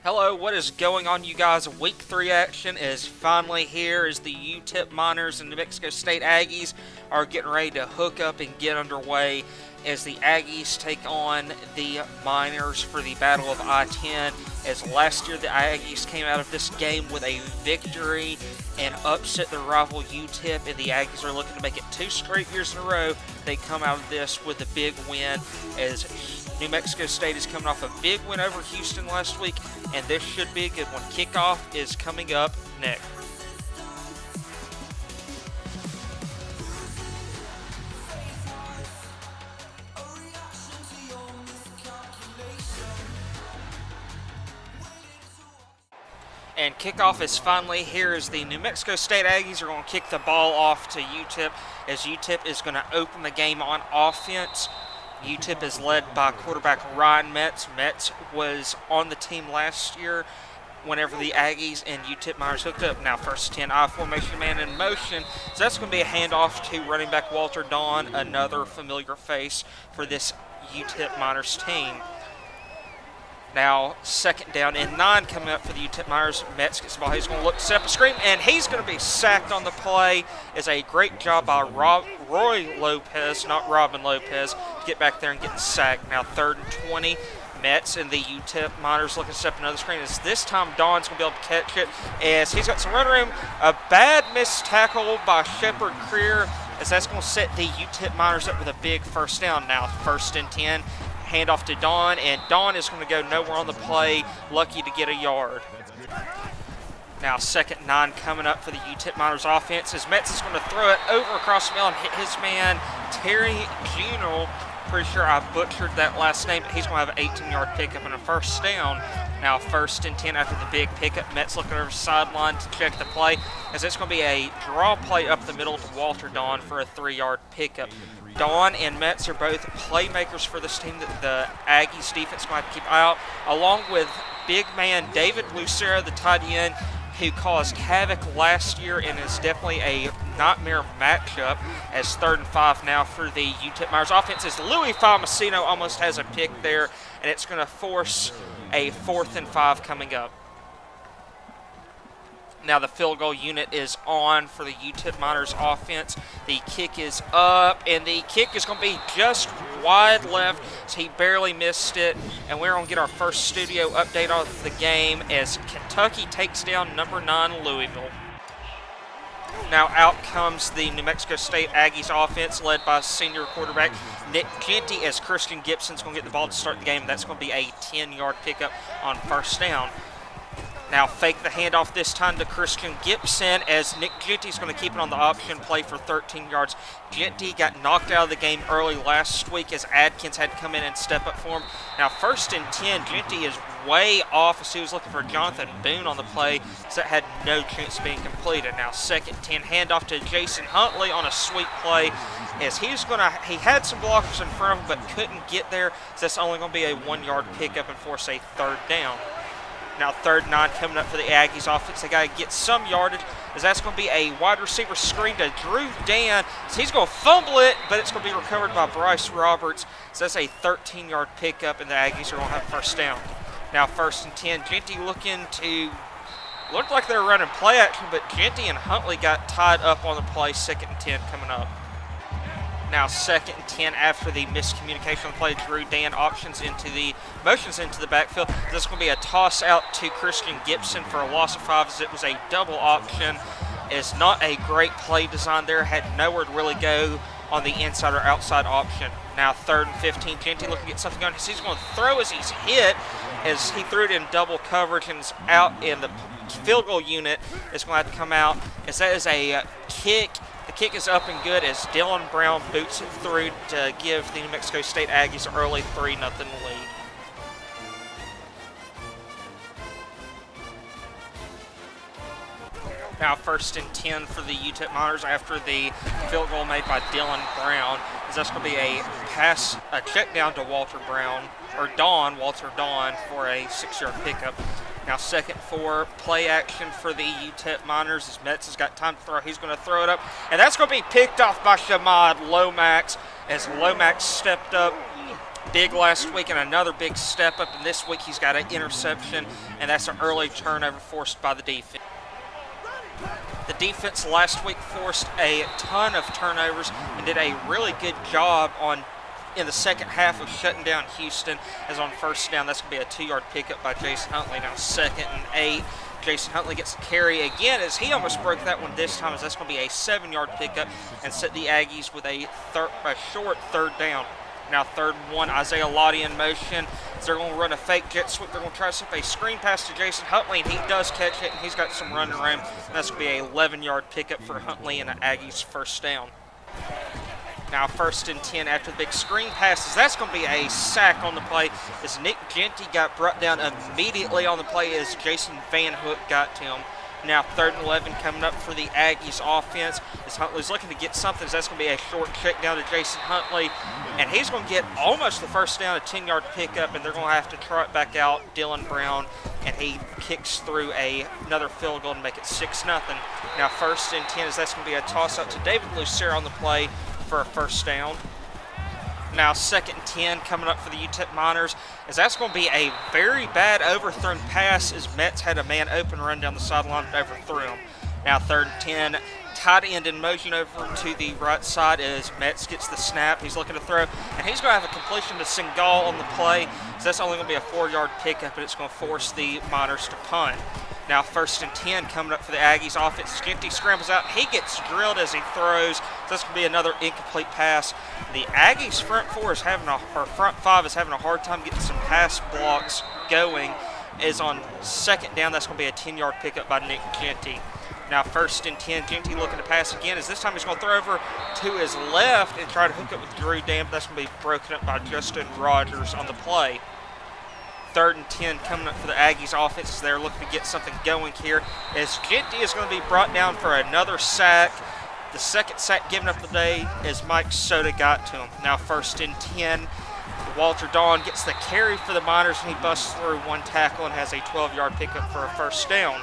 Hello, what is going on, you guys? Week 3 action is finally here as the UTEP Miners and New Mexico State Aggies are getting ready to hook up and get underway as the Aggies take on the Miners for the Battle of I-10. As last year the Aggies came out of this game with a victory and upset their rival UTEP, and the Aggies are looking to make it 2 straight years in a row. They come out of this with a big win as New Mexico State is coming off a big win over Houston last week, and this should be a good one. Kickoff is coming up next. And kickoff is finally here as the New Mexico State Aggies are going to kick the ball off to UTEP, as UTEP is going to open the game on offense. UTEP is led by quarterback Ryan Metz. Metz was on the team last year whenever the Aggies and UTEP Miners hooked up. Now first 10 I formation, man in motion. So that's going to be a handoff to running back Walter Dawn, another familiar face for this UTEP Miners team. Now, second down and 9 coming up for the UTEP Miners. Metz gets the ball. He's going to look to set up a screen, and he's going to be sacked on the play. It's a great job by Roy Lopez, not Robin Lopez, to get back there and get the sack. Now, 3rd and 20. Metz and the UTEP Miners looking to set up another screen. As this time, Dawn's going to be able to catch it, as he's got some run room. A bad missed tackle by Shepard Creer, as that's going to set the UTEP Miners up with a big first down. Now, 1st and 10. Handoff to Dawn, and Dawn is going to go nowhere on the play, lucky to get a yard. Now 2nd and 9 coming up for the UTEP Miners offense, as Metz is going to throw it over across the middle and hit his man, Terry Junel. Pretty sure I butchered that last name, but he's going to have an 18-yard pickup and a first down. Now 1st and 10 after the big pickup. Metz looking over the sideline to check the play, as it's going to be a draw play up the middle to Walter Dawn for a 3-yard pickup. Dawn and Metz are both playmakers for this team that the Aggies defense might have to keep an eye out, along with big man David Lucero, the tight end, who caused havoc last year and is definitely a nightmare matchup, as 3rd and 5 now for the UTEP Miners offense, as Louis Falmasino almost has a pick there, and it's going to force a 4th and 5 coming up. Now the field goal unit is on for the UTEP Miners offense. The kick is up, and the kick is going to be just wide left, so he barely missed it. And we're going to get our first studio update of the game as Kentucky takes down number 9 Louisville. Now out comes the New Mexico State Aggies offense, led by senior quarterback Nick Genty, as Christian Gibson's going to get the ball to start the game. That's going to be a 10-yard pickup on first down. Now fake the handoff this time to Christian Gibson, as Nick Genty's going to keep it on the option play for 13 yards. Genty got knocked out of the game early last week as Adkins had to come in and step up for him. Now 1st and 10, Genty is way off as he was looking for Jonathan Boone on the play, so that had no chance of being completed. Now 2nd 10, handoff to Jason Huntley on a sweep play, as he had some blockers in front of him but couldn't get there, so that's only going to be a 1-yard pickup and force a 3rd down. Now 3rd and 9 coming up for the Aggies offense. They got to get some yardage, as that's going to be a wide receiver screen to Drew Dan. So he's going to fumble it, but it's going to be recovered by Bryce Roberts. So that's a 13-yard pickup, and the Aggies are going to have first down. Now 1st and 10. Genty looked like they were running play action, but Genty and Huntley got tied up on the play. 2nd and 10 coming up. Now 2nd and 10 after the miscommunication on the play. Drew Dan motions into the backfield. This is going to be a toss out to Christian Gibson for a loss of 5, as it was a double option. It's not a great play design there. Had nowhere to really go on the inside or outside option. Now 3rd and 15. Genty looking to get something going. He's going to throw as he's hit, as he threw it in double coverage and is out, in the field goal unit is going to have to come out, as that is a kick. The kick is up and good, as Dylan Brown boots it through to give the New Mexico State Aggies an early 3-0 lead. Now 1st and 10 for the UTEP Miners after the field goal made by Dylan Brown, as that's going to be a check down to Walter Dawn for a 6-yard pickup. Now 2nd 4, play action for the UTEP Miners, as Metz has got time to throw. He's going to throw it up, and that's going to be picked off by Shamad Lomax, as Lomax stepped up big last week and another big step up, and this week he's got an interception, and that's an early turnover forced by the defense. The defense last week forced a ton of turnovers and did a really good job in the second half of shutting down Houston. As on first down, that's going to be a 2-yard pickup by Jason Huntley. Now 2nd and 8. Jason Huntley gets the carry again as he almost broke that one this time, as that's going to be a 7-yard pickup and set the Aggies with a short 3rd down. Now 3rd and 1, Isaiah Lottie in motion. So they're going to run a fake jet sweep. They're going to try to set up a screen pass to Jason Huntley, and he does catch it, and he's got some running room. And that's going to be a 11-yard pickup for Huntley and the Aggies' 1st down. Now 1st and 10 after the big screen passes. That's going to be a sack on the play as Nick Genty got brought down immediately on the play as Jason Van Hook got to him. Now 3rd and 11 coming up for the Aggies offense as Huntley's looking to get something. That's going to be a short check down to Jason Huntley, and he's going to get almost the 1st down, a 10-yard pickup, and they're going to have to trot back out Dylan Brown, and he kicks through another field goal to make it 6-0. Now 1st and 10 as that's going to be a toss-up to David Lucero on the play for a 1st down. Now 2nd and 10 coming up for the UTEP Miners, as that's going to be a very bad overthrown pass as Metz had a man open run down the sideline and overthrew him. Now 3rd and 10, tight end in motion over to the right side as Metz gets the snap. He's looking to throw, and he's going to have a completion to Singal on the play, so that's only going to be a 4-yard pickup, and it's going to force the Miners to punt. Now 1st and 10 coming up for the Aggies offense. Genty scrambles out. He gets drilled as he throws. So that's going to be another incomplete pass. The Aggies front five is having a hard time getting some pass blocks going. Is on 2nd down. That's going to be a 10-yard pickup by Nick Genty. Now 1st and 10. Genty looking to pass again. As this time he's going to throw over to his left and try to hook up with Drew Dam. That's going to be broken up by Justin Rogers on the play. 3rd and 10 coming up for the Aggies offense as they're looking to get something going here. As Genty is going to be brought down for another sack. The 2nd sack given up the day as Mike Soda got to him. Now 1st and 10. Walter Dawn gets the carry for the Miners, and he busts through one tackle and has a 12-yard pickup for a 1st down.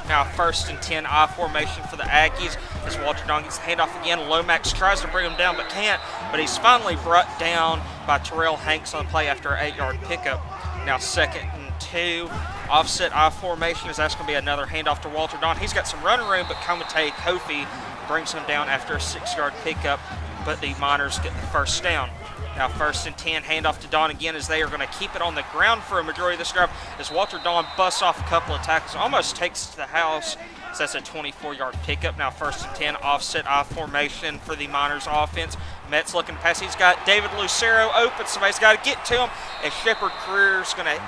Now 1st and 10, I formation for the Aggies as Walter Dawn gets the handoff again. Lomax tries to bring him down but can't, but he's finally brought down by Terrell Hanks on the play after an 8-yard pickup. Now 2nd and 2, offset I formation as that's going to be another handoff to Walter Dawn. He's got some running room, but Komite Kofi brings him down after a 6-yard pickup, but the Miners get the 1st down. Now 1st and 10, handoff to Dawn again as they are going to keep it on the ground for a majority of this drive as Walter Dawn busts off a couple of tackles, almost takes it to the house. So that's a 24-yard pickup. Now 1st and 10, offset I formation for the Miners offense. Metz looking to pass. He's got David Lucero open. Somebody's got to get to him. And Shepard Career's going to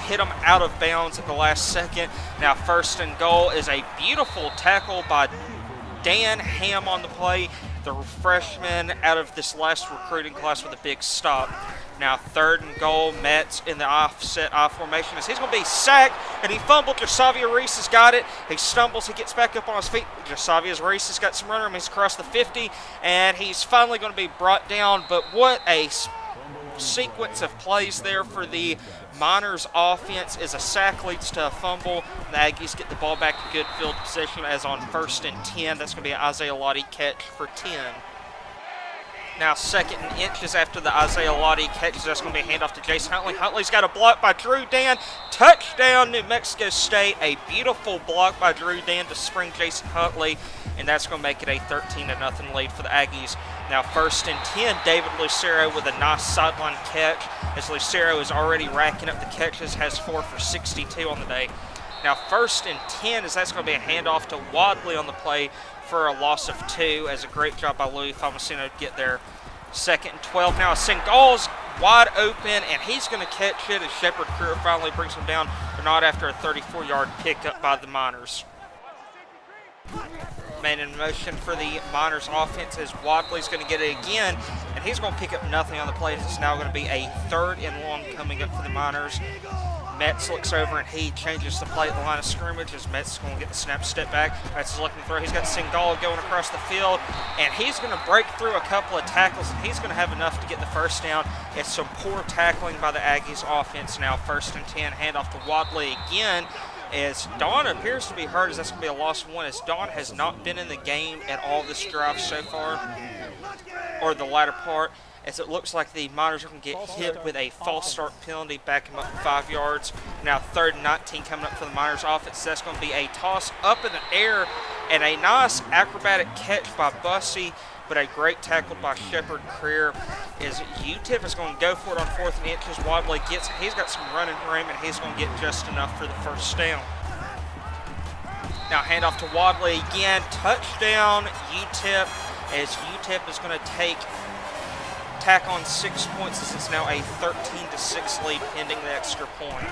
hit him out of bounds at the last second. Now 1st and goal is a beautiful tackle by Dan Ham on the play, the freshman out of this last recruiting class with a big stop. Now 3rd and goal, Metz in the offset I formation as he's going to be sacked, and he fumbled. Jasavia Reese has got it. He stumbles. He gets back up on his feet. Jasavia Reese has got some running room. He's across the 50, and he's finally going to be brought down. But what a sequence of plays there for the Miners offense as a sack leads to a fumble. The Aggies get the ball back in good field position as on 1st and 10. That's going to be an Isaiah Lottie catch for 10. Now 2nd and inches after the Isaiah Lottie catch. That's going to be a handoff to Jason Huntley. Huntley's got a block by Drew Dan. Touchdown, New Mexico State. A beautiful block by Drew Dan to spring Jason Huntley, and that's going to make it a 13-0 lead for the Aggies. Now 1st and 10, David Lucero with a nice sideline catch as Lucero is already racking up the catches, has 4 for 62 on the day. Now 1st and 10 as that's going to be a handoff to Wadley on the play for a loss of 2 as a great job by Louis Famasino to get there. 2nd and 12 now. Singal's wide open, and he's going to catch it as Shepard Career finally brings him down, but not after a 34-yard pickup by the Miners. Man in motion for the Miners offense as Wadley's going to get it again, and he's going to pick up nothing on the play. It's now going to be a 3rd and long coming up for the Miners. Metz looks over and he changes the play at the line of scrimmage as Metz is going to get the snap, step back. Metz is looking to throw. He's got Singal going across the field, and he's going to break through a couple of tackles, and he's going to have enough to get the 1st down. It's some poor tackling by the Aggies offense. Now 1st and 10, handoff to Wadley again as Dawn appears to be hurt, as that's going to be a loss of 1, as Dawn has not been in the game at all this drive so far, or the latter part. as it looks like the Miners are going to get hit with a false start penalty, back him up 5 yards. Now 3rd and 19 coming up for the Miners offense. That's going to be a toss up in the air and a nice acrobatic catch by Bussey, but a great tackle by Shepard Creer. As UTEP is going to go for it on 4th and inches. Wadley he's got some running room, and he's going to get just enough for the first down. Now handoff to Wadley again, touchdown UTEP, as UTEP is going to tack on 6 points, as it's now a 13-6 lead pending the extra point.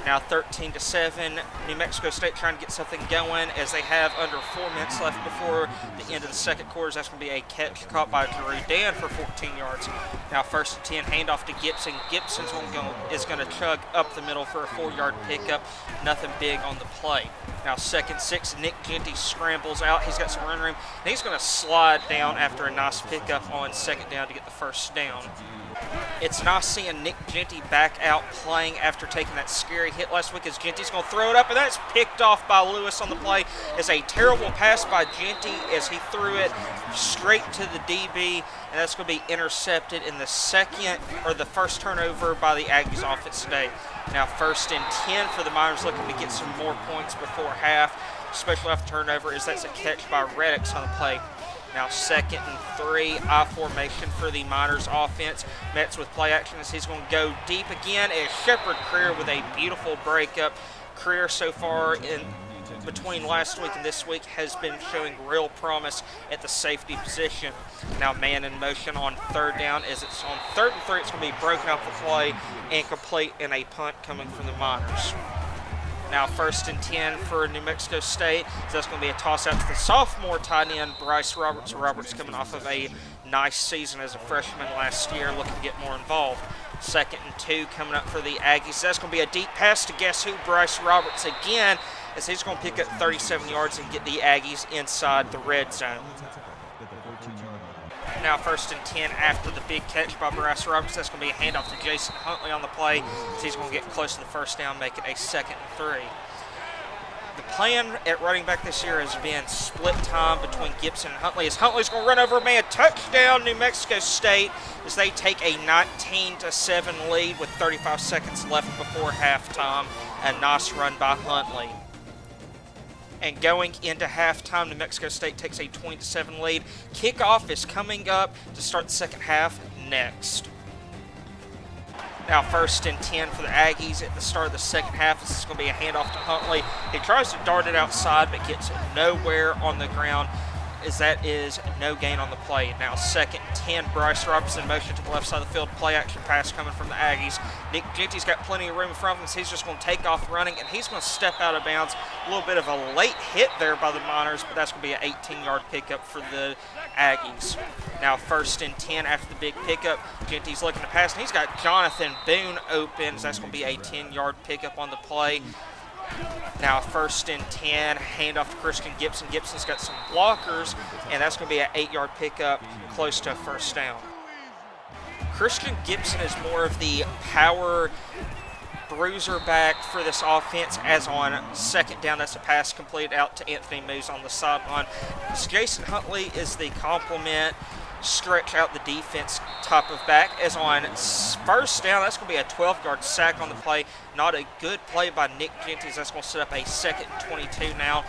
Now 13-7, New Mexico State trying to get something going as they have under 4 minutes left before the end of the second quarter. That's going to be a catch caught by Drew Dan for 14 yards. Now 1st and 10, handoff to Gibson. Gibson is going to chug up the middle for a 4-yard pickup. Nothing big on the play. Now 2nd and 6, Nick Genty scrambles out. He's got some run room, and he's going to slide down after a nice pickup on 2nd down to get the first down. It's nice seeing Nick Genty back out playing after taking that scary hit last week, as Genty's going to throw it up, and that's picked off by Lewis on the play. It's a terrible pass by Genty as he threw it straight to the DB, and that's going to be intercepted in the first turnover by the Aggies offense today. Now 1st and 10 for the Miners, looking to get some more points before half. Especially off the turnover, as that's a catch by Reddix on the play. Now 2nd and 3, I formation for the Miners offense. Metz with play action as he's going to go deep again, as Shepard Creer with a beautiful breakup. Creer so far in between last week and this week has been showing real promise at the safety position. Now man in motion on 3rd down, as it's on 3rd and 3, it's going to be broken up the play and complete in a punt coming from the Miners. Now 1st and 10 for New Mexico State. So that's going to be a toss out to the sophomore tight end, Bryce Roberts. Roberts coming off of a nice season as a freshman last year, looking to get more involved. 2nd and 2 coming up for the Aggies. So that's going to be a deep pass to guess who, Bryce Roberts again, as he's going to pick up 37 yards and get the Aggies inside the red zone. Now 1st and 10 after the big catch by Bryce Roberts. That's going to be a handoff to Jason Huntley on the play. So he's going to get close to the first down, make it a 2nd and 3. The plan at running back this year has been split time between Gibson and Huntley, as Huntley's going to run over a man. Touchdown New Mexico State, as they take a 19-7 lead with 35 seconds left before halftime. A nice run by Huntley. And going into halftime, New Mexico State takes a 20-7 lead. Kickoff is coming up to start the second half next. Now 1st and 10 for the Aggies at the start of the second half. This is going to be a handoff to Huntley. He tries to dart it outside, but gets nowhere on the ground, as that is no gain on the play. Now 2nd and 10, Bryce Roberts in motion to the left side of the field. Play action pass coming from the Aggies. Nick Genty's got plenty of room in front of him, so he's just going to take off running, and he's going to step out of bounds. A little bit of a late hit there by the Miners, but that's going to be an 18-yard pickup for the Aggies. Now 1st and 10 after the big pickup. Genty's looking to pass, and he's got Jonathan Boone open, so that's going to be a 10-yard pickup on the play. Now 1st and 10, handoff to Christian Gibson. Gibson's got some blockers, and that's going to be an 8-yard pickup close to a first down. Christian Gibson is more of the power bruiser back for this offense, as on 2nd down, that's a pass completed out to Anthony Moose on the sideline. Jason Huntley is the complement, stretch out the defense type of back, as on 1st down, that's going to be a 12-yard sack on the play. Not a good play by Nick Genty. That's going to set up a 2nd and 22 now.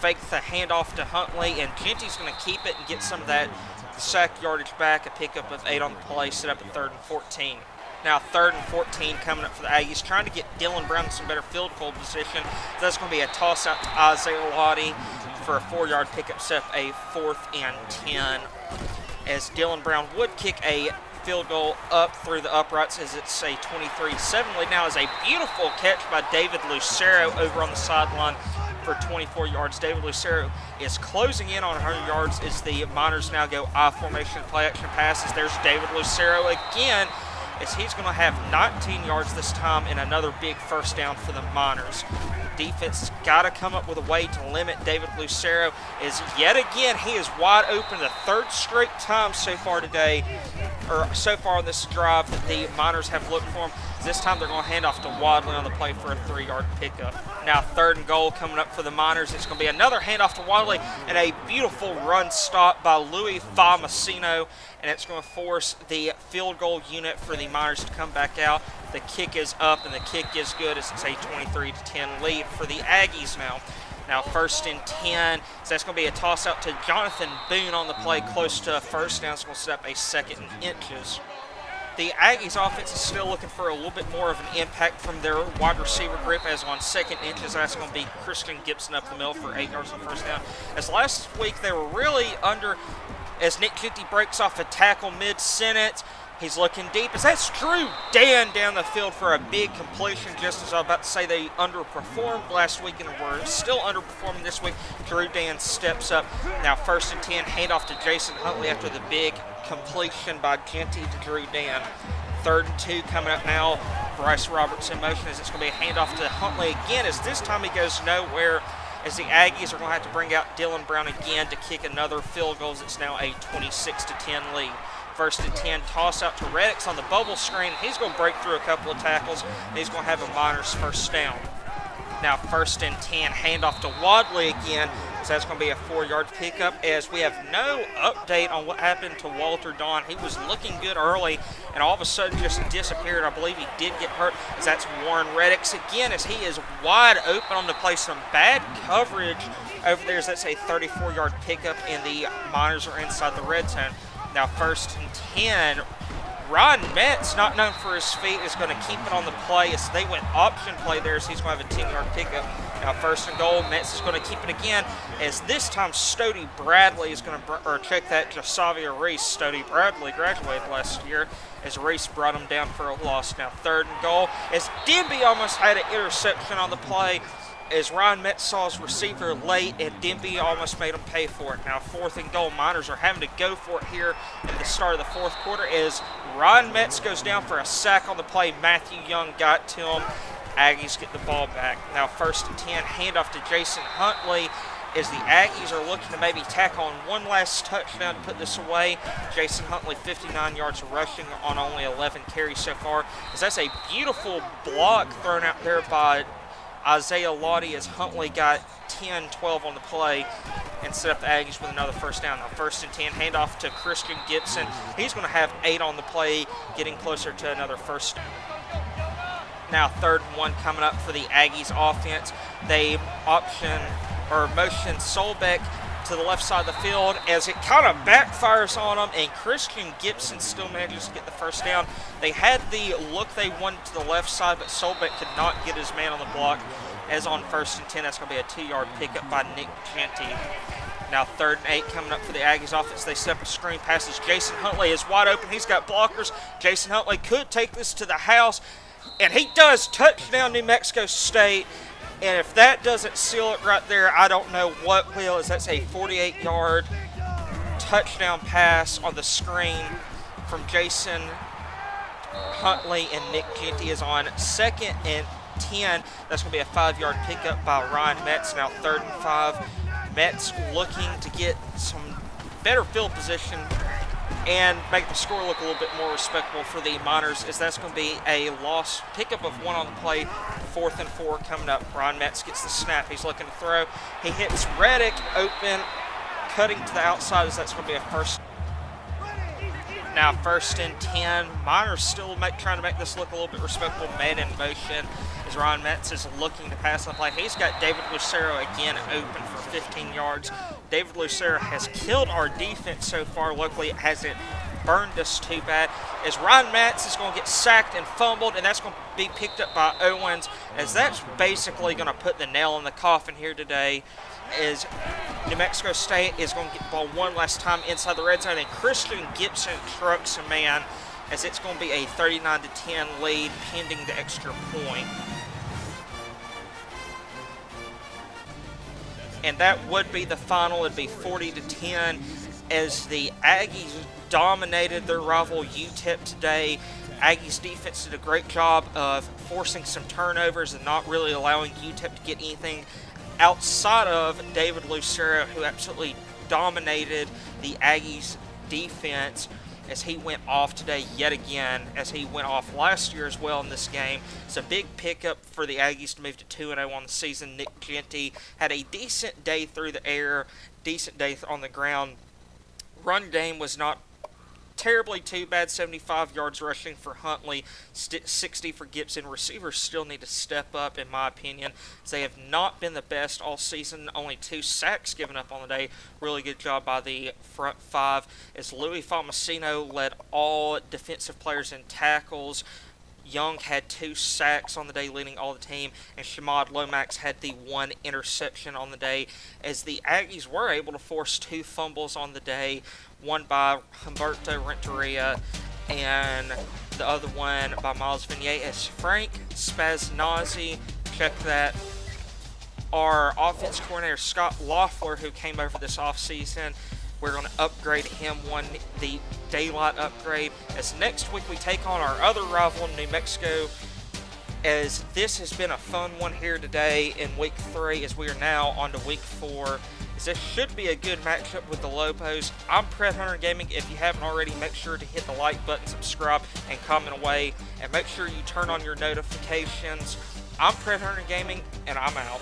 Fake the handoff to Huntley, and Genty's going to keep it and get some of that sack yardage back. A pickup of 8 on the play, set up a 3rd and 14. Now 3rd and 14 coming up for the Aggies, trying to get Dylan Brown in some better field goal position. So that's going to be a toss out to Isaiah Lottie for a 4-yard pickup, set up a 4th and 10. As Dylan Brown would kick a field goal up through the uprights, as it's a 23-7 lead. Now is a beautiful catch by David Lucero over on the sideline for 24 yards. David Lucero is closing in on 100 yards as the Miners now go I formation play action passes. There's David Lucero again, as he's going to have 19 yards this time and another big first down for the Miners. The defense got to come up with a way to limit David Lucero, as yet again he is wide open the 3rd straight time so far today. or so far on this drive that the Miners have looked for him. This time they're going to hand off to Wadley on the play for a 3-yard pickup. Now 3rd and goal coming up for the Miners. It's going to be another handoff to Wadley and a beautiful run stop by Louis Famasino, and it's going to force the field goal unit for the Miners to come back out. The kick is up and the kick is good as it's a 23-10 lead for the Aggies now. Now 1st and 10, so that's going to be a toss out to Jonathan Boone on the play close to first down. It's going to set up a 2nd and inches. The Aggies offense is still looking for a little bit more of an impact from their wide receiver grip, as on 2nd and inches, that's going to be Christian Gibson up the middle for 8 yards on first down. As last week they were really under, as Nick Genty breaks off a tackle mid-sentence. He's looking deep as that's Drew Dan down the field for a big completion, just as I was about to say they underperformed last week and were still underperforming this week. Drew Dan steps up. Now 1st and 10, handoff to Jason Huntley after the big completion by Genty to Drew Dan. 3rd and 2 coming up now. Bryce Roberts in motion as it's going to be a handoff to Huntley again, as this time he goes nowhere, as the Aggies are going to have to bring out Dylan Brown again to kick another field goal. It's now a 26-10 lead. 1st and 10, toss out to Reddix on the bubble screen. He's going to break through a couple of tackles, and he's going to have a Miners first down. Now 1st and 10, handoff to Wadley again. So that's going to be a 4-yard pickup, as we have no update on what happened to Walter Don. He was looking good early and all of a sudden just disappeared. I believe he did get hurt, as that's Warren Reddix again, as he is wide open on the play. Some bad coverage over there, as that's a 34-yard pickup, and the Miners are inside the red zone. Now 1st and 10, Ron Metz, not known for his feet, is going to keep it on the play as they went option play there, so he's going to have a 10-yard pickup. Now 1st and goal, Metz is going to keep it again, as this time Stody Bradley is going to, or check that, Jasavia Reese. Stody Bradley graduated last year, as Reese brought him down for a loss. Now 3rd and goal, as Denby almost had an interception on the play, as Ryan Metz saw his receiver late, and Denby almost made him pay for it. Now 4th and goal, Miners are having to go for it here in the start of the 4th quarter, as Ryan Metz goes down for a sack on the play. Matthew Young got to him. Aggies get the ball back. Now 1st and 10, handoff to Jason Huntley, as the Aggies are looking to maybe tack on one last touchdown to put this away. Jason Huntley, 59 yards of rushing on only 11 carries so far, as that's a beautiful block thrown out there by Isaiah Lottie, as Huntley got 10-12 on the play and set up the Aggies with another first down. Now 1st and 10, handoff to Christian Gibson. He's going to have 8 on the play, getting closer to another first down. Now 3rd and 1 coming up for the Aggies offense. They motion Solbeck to the left side of the field, as it kind of backfires on them, and Christian Gibson still manages to get the first down. They had the look they wanted to the left side, but Solbeck could not get his man on the block, as on 1st and 10, that's going to be a 2-yard pickup by Nick Genty. Now 3rd and 8 coming up for the Aggies offense. They set up a screen passes. Jason Huntley is wide open. He's got blockers. Jason Huntley could take this to the house, and he does. Touchdown, New Mexico State. And if that doesn't seal it right there, I don't know what will, as that's a 48-yard touchdown pass on the screen from Jason Huntley, and Nick Genty is on 2nd and 10. That's going to be a 5-yard pickup by Ryan Metz. Now 3rd and 5. Metz looking to get some better field position and make the score look a little bit more respectable for the Miners, as that's going to be a loss pickup of 1 on the play. 4th and 4 coming up. Ron Metz gets the snap. He's looking to throw. He hits Reddick open, cutting to the outside, as that's going to be a first. Now 1st and 10. Miners still trying to make this look a little bit respectable. Man in motion, as Ron Metz is looking to pass the play. He's got David Lucero again open for 15 yards. David Lucero has killed our defense so far. Luckily, it hasn't burned us too bad, as Ryan Metz is going to get sacked and fumbled, and that's going to be picked up by Owens, as that's basically going to put the nail in the coffin here today, as New Mexico State is going to get the ball one last time inside the red zone, and Christian Gibson trucks a man, as it's going to be a 39-10 lead pending the extra point. And that would be the final. It'd be 40-10, as the Aggies dominated their rival UTEP today. Aggies defense did a great job of forcing some turnovers and not really allowing UTEP to get anything outside of David Lucero, who absolutely dominated the Aggies defense. as he went off today yet again, as he went off last year as well in this game. It's a big pickup for the Aggies to move to 2-0 on the season. Nick Genty had a decent day through the air, decent day on the ground. Run game was not terribly too bad. 75 yards rushing for Huntley, 60 for Gibson. Receivers still need to step up, in my opinion, as they have not been the best all season. Only 2 sacks given up on the day. Really good job by the front 5, as Louis Falmasino led all defensive players in tackles. Young had 2 sacks on the day, leading all the team, and Shamad Lomax had the 1 interception on the day, as the Aggies were able to force 2 fumbles on the day, one by Humberto Renteria and the other one by Miles Vinier. As Frank Spaznazzi, check that, our offense coordinator Scott Loeffler, who came over this offseason, we're going to upgrade him the daylight upgrade, as next week we take on our other rival, New Mexico, as this has been a fun one here today in week 3, as we are now on to week 4. As this should be a good matchup with the Lobos. I'm Pred Hunter Gaming. If you haven't already, make sure to hit the like button, subscribe, and comment away, and make sure you turn on your notifications. I'm Pred Hunter Gaming, and I'm out.